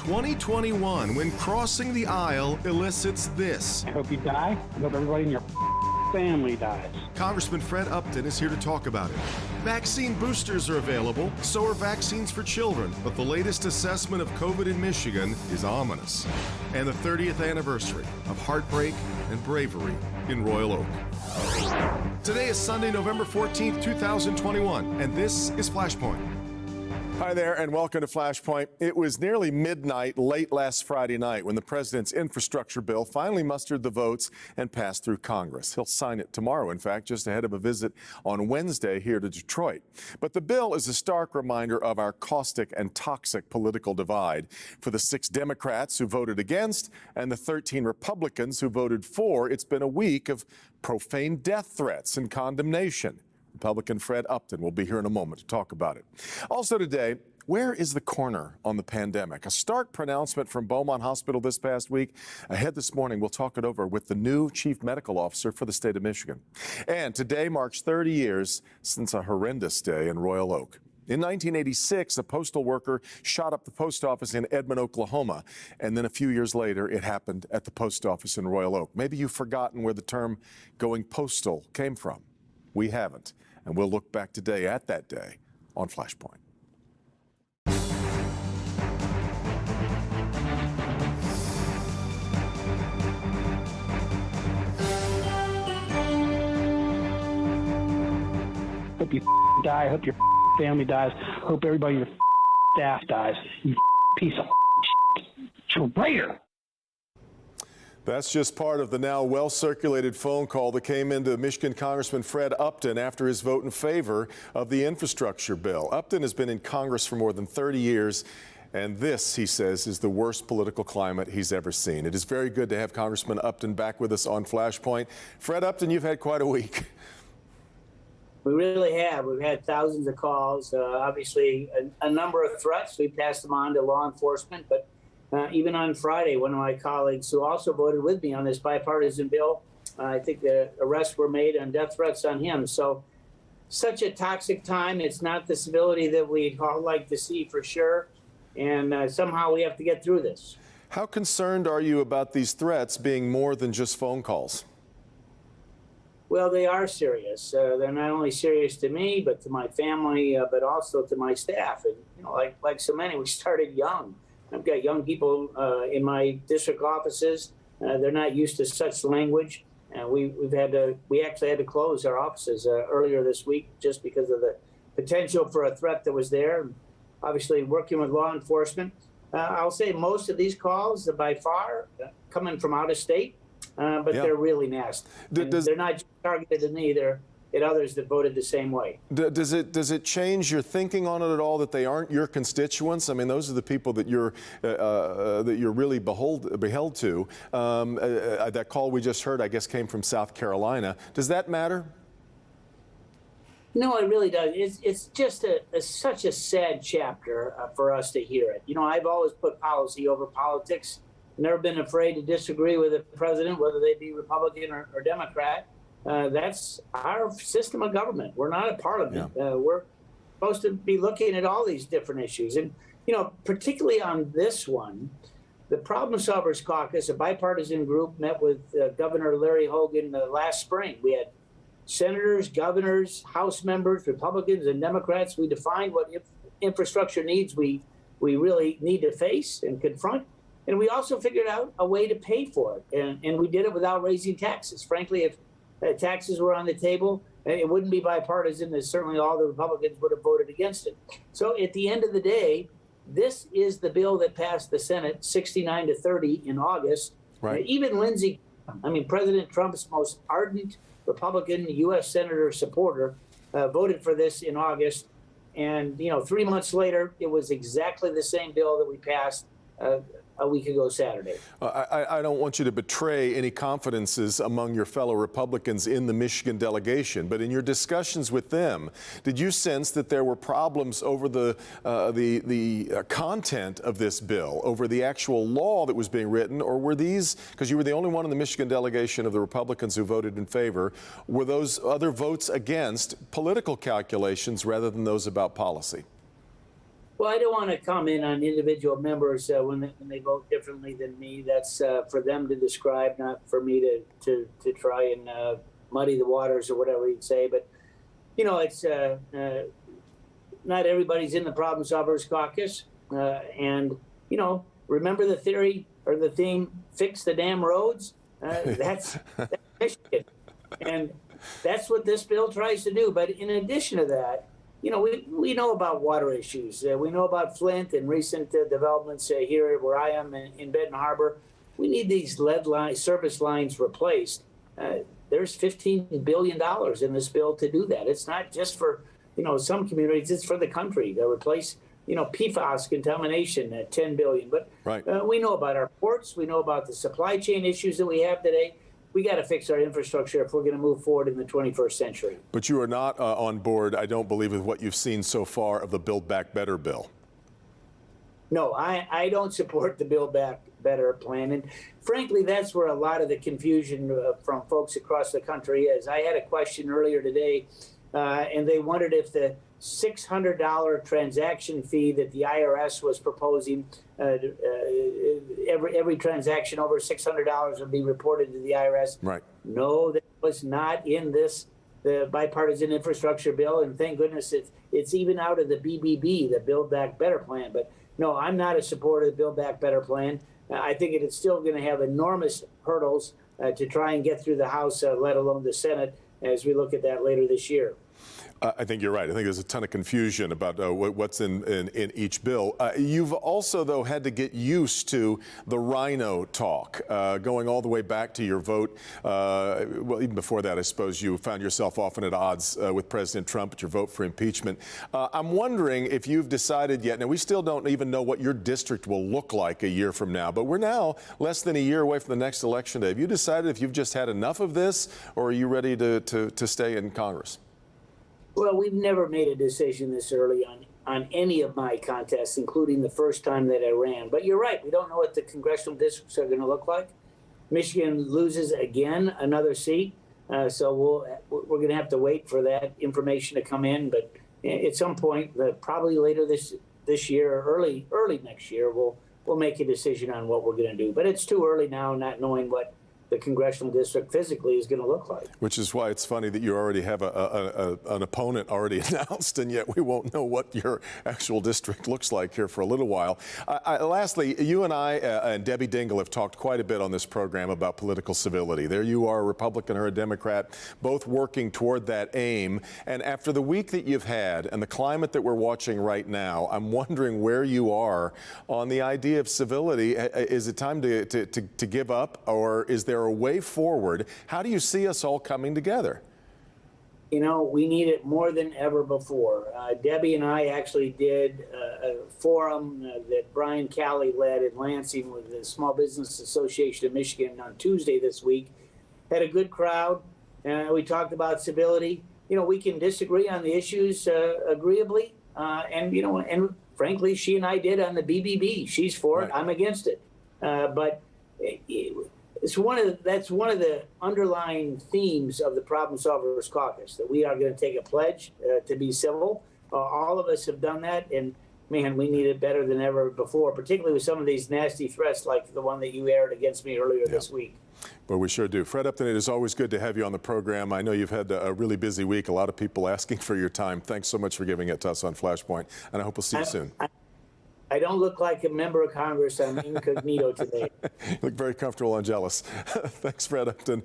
2021, when crossing the aisle elicits this. I hope you die. I hope everybody in your family dies. Congressman Fred Upton is here to talk about it. Vaccine boosters are available, so are vaccines for children. But the latest assessment of COVID in Michigan is ominous. And the 30th anniversary of heartbreak and bravery in Royal Oak. Today is Sunday, November 14th, 2021, and this is Flashpoint. Hi there, and welcome to Flashpoint. It was nearly midnight late last Friday night when the president's infrastructure bill finally mustered the votes and passed through Congress. He'll sign it tomorrow, in fact, just ahead of a visit on Wednesday here to Detroit. But the bill is a stark reminder of our caustic and toxic political divide. For the 6 Democrats who voted against and the 13 Republicans who voted for, it's been a week of profane death threats and condemnation. Republican Fred Upton will be here in a moment to talk about it. Also today, where is the corner on the pandemic? A stark pronouncement from Beaumont Hospital this past week. Ahead this morning, we'll talk it over with the new chief medical officer for the state of Michigan. And today marks 30 years since a horrendous day in Royal Oak. In 1986, a postal worker shot up the post office in Edmond, Oklahoma. And then a few years later, it happened at the post office in Royal Oak. Maybe you've forgotten where the term going postal came from. We haven't. And we'll look back today at that day on Flashpoint. Hope you die. Hope your family dies. Hope everybody in your staff dies. You piece of traitor. That's just part of the now well-circulated phone call that came into Michigan Congressman Fred Upton after his vote in favor of the infrastructure bill. Upton has been in Congress for more than 30 years, and this, he says, is the worst political climate he's ever seen. It is very good to have Congressman Upton back with us on Flashpoint. Fred Upton, you've had quite a week. We really have. We've had thousands of calls, obviously a number of threats. We passed them on to law enforcement, but even on Friday, one of my colleagues who also voted with me on this bipartisan bill, I think the arrests were made on death threats on him. So such a toxic time. It's not the civility that we'd all like to see for sure. And somehow we have to get through this. How concerned are you about these threats being more than just phone calls? Well, they are serious. They're not only serious to me, but to my family, but also to my staff. And you know, like so many, we started young. I've got young people in my district offices. They're not used to such language. And we actually had to close our offices earlier this week just because of the potential for a threat that was there. And obviously, working with law enforcement, I'll say most of these calls are by far coming from out of state, but they're really nasty. They're not just targeted at me. They're at others that voted the same way. Does it change your thinking on it at all that they aren't your constituents? I mean, those are the people that you're really beheld to. That call we just heard, I guess, came from South Carolina. Does that matter? No, it really does. It's just such a sad chapter for us to hear it. You know, I've always put policy over politics. Never been afraid to disagree with the president, whether they be Republican or Democrat. That's our system of government. We're not a parliament. Yeah. We're supposed to be looking at all these different issues. And, you know, particularly on this one, the Problem Solvers Caucus, a bipartisan group, met with Governor Larry Hogan last spring. We had senators, governors, House members, Republicans, and Democrats. We defined what infrastructure needs we really need to face and confront. And we also figured out a way to pay for it. And we did it without raising taxes. Frankly, if taxes were on the table, it wouldn't be bipartisan, as certainly all the Republicans would have voted against it. So at the end of the day, this is the bill that passed the Senate 69-30 in August. Right. Even Lindsey, President Trump's most ardent Republican U.S. Senator supporter, voted for this in August. And, 3 months later, it was exactly the same bill that we passed a week ago Saturday. I don't want you to betray any confidences among your fellow Republicans in the Michigan delegation, but in your discussions with them, did you sense that there were problems over the content of this bill, over the actual law that was being written, or were these, because you were the only one in the Michigan delegation of the Republicans who voted in favor, were those other votes against political calculations rather than those about policy? Well, I don't want to comment on individual members when they vote differently than me. That's for them to describe, not for me to try and muddy the waters or whatever you'd say. But, it's not everybo's in the Problem Solvers Caucus. And, remember the theory or the theme, fix the damn roads? That's Michigan. And that's what this bill tries to do. But in addition to that, we know about water issues. We know about Flint and recent developments here where I am in Benton Harbor. We need these lead service lines replaced. There's $15 billion in this bill to do that. It's not just for, some communities, it's for the country to replace, PFAS contamination at $10 billion. But right. We know about our ports. We know about the supply chain issues that we have today. We got to fix our infrastructure if we're going to move forward in the 21st century. But you are not on board, I don't believe, with what you've seen so far of the Build Back Better bill. No, I don't support the Build Back Better plan. And frankly, that's where a lot of the confusion from folks across the country is. I had a question earlier today, and they wondered if the $600 transaction fee that the IRS was proposing, every transaction over $600 would be reported to the IRS. Right. No, that was not in the bipartisan infrastructure bill, and thank goodness it's even out of the BBB, the Build Back Better plan. But no, I'm not a supporter of the Build Back Better plan. I think it's still going to have enormous hurdles to try and get through the House, let alone the Senate, as we look at that later this year. I think you're right. I think there's a ton of confusion about what's in each bill. You've also, though, had to get used to the rhino talk, going all the way back to your vote. Well, even before that, I suppose you found yourself often at odds with President Trump at your vote for impeachment. I'm wondering if you've decided yet. Now, we still don't even know what your district will look like a year from now, but we're now less than a year away from the next election day. Have you decided if you've just had enough of this, or are you ready to stay in Congress? Well, we've never made a decision this early on any of my contests, including the first time that I ran. But you're right. We don't know what the congressional districts are going to look like. Michigan loses again another seat. So we're going to have to wait for that information to come in. But at some point, probably later this year or early next year, we'll make a decision on what we're going to do. But it's too early now, not knowing what the congressional district physically is going to look like. Which is why it's funny that you already have an opponent already announced, and yet we won't know what your actual district looks like here for a little while. Lastly, you and I and Debbie Dingell have talked quite a bit on this program about political civility. There you are, a Republican or a Democrat, both working toward that aim. And after the week that you've had and the climate that we're watching right now, I'm wondering where you are on the idea of civility. Is it time to give up, or is there a way forward? How do you see us all coming together? We need it more than ever before. Debbie and I actually did a forum that Brian Calley led in Lansing with the Small Business Association of Michigan on Tuesday this week. Had a good crowd. We talked about civility. We can disagree on the issues agreeably. And frankly, she and I did on the BBB. She's for it. I'm against it. But that's one of the underlying themes of the Problem Solvers Caucus, that we are going to take a pledge to be civil. All of us have done that, and man, we need it better than ever before, particularly with some of these nasty threats like the one that you aired against me earlier this week. Well, we sure do. Fred Upton, it is always good to have you on the program. I know you've had a really busy week, a lot of people asking for your time. Thanks so much for giving it to us on Flashpoint, and I hope we'll see you soon. I don't look like a member of Congress. I'm incognito today. You look very comfortable and jealous. Thanks, Fred Upton.